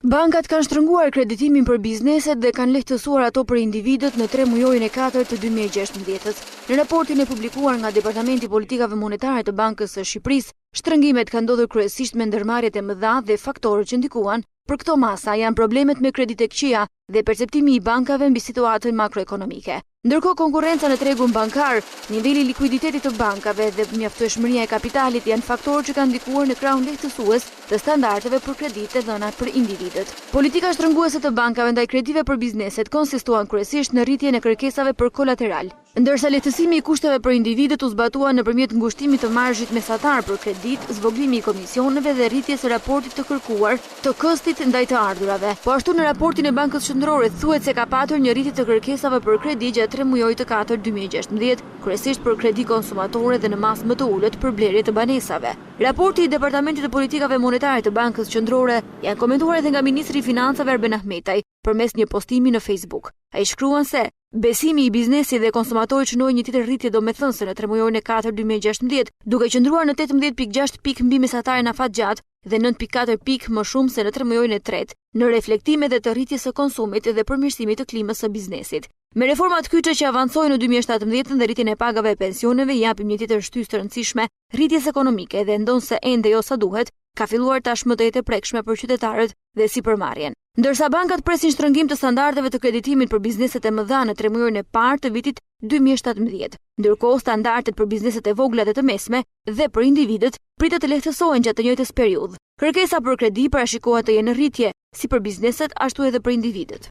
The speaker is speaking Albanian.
Bankat kanë shtrënguar kreditimin për bizneset dhe kanë lehtësuar ato për individët në 3 mujorin e 4 të 2016. Në raportin e publikuar nga Departamenti Politikave Monetare të Bankës së Shqipërisë, shtrëngimet kanë ndodhur kryesisht me ndërmarrjet e mëdha dhe faktorët që ndikuan për këto masa janë problemet me kredite këqija dhe perceptimi i bankave mbi situatën makroekonomike. Ndërkohë konkurrenca në tregun bankar, niveli i likuiditetit të bankave dhe mjaftueshmëria e kapitalit janë faktorë që kanë ndikuar në krahun lehtësues të standardeve për kredite dhëna për individët. Politika shtrënguese të bankave ndaj kreditive për bizneset konsistuan kryesisht në rritjen e kërkesave për kolateral, ndërsa lehtësimi i kushteve për individët u zbatua nëpërmjet ngushtimit të marzhit mesatar për kredit, zvoglimi i komisioneve dhe rritjes së raportit të kërkuar të kostit ndaj të ardhurave. Po ashtu në raportin e Bankës Qendrore thuhet se ka patur një rritje të kërkesave për kredi gjatë 3 muajit të 4 2016, kryesisht për kredi konsumatore dhe në masë më të ulët për blerje të banesave. Raporti i Departamentit të Politikave Monetare të Bankës Qendrore janë komentuar edhe nga Ministri i Financave Erben Ahmetaj përmes një postimi në Facebook. Ai shkruan se besimi i biznesit dhe konsumatorit shënoi një tjetër rritje domethënëse në 3 mujorin e 4 2016, duke qëndruar në 18.6 pikë mbi mesatarin afatgjat dhe 9.4 pikë më shumë se në 3 mujorin e 3, në reflektimet e të rritjes së konsumit dhe përmirësimit të klimës së biznesit. Me reformat kyçe që avancojnë në 2017 dhe rritjen e pagave e pensioneve, japim një tjetër shtysë të rëndësishme rritjes ekonomike dhe ndonse ende jo sa duhet, ka filluar tashmë të jetë e prekshme për qytetarët dhe sipërmarrjen. Ndërsa bankat presin shtrëngim të standardeve të kreditimit për bizneset e mëdha në 3 mujorin e parë të vitit 2017, ndërkohë standardet për bizneset e vogla dhe të mesme dhe për individët pritet të lehtësohen gjatë të njëjtës periudhë. Kërkesa për kredi parashikohet të jenë në rritje, si për bizneset ashtu edhe për individët.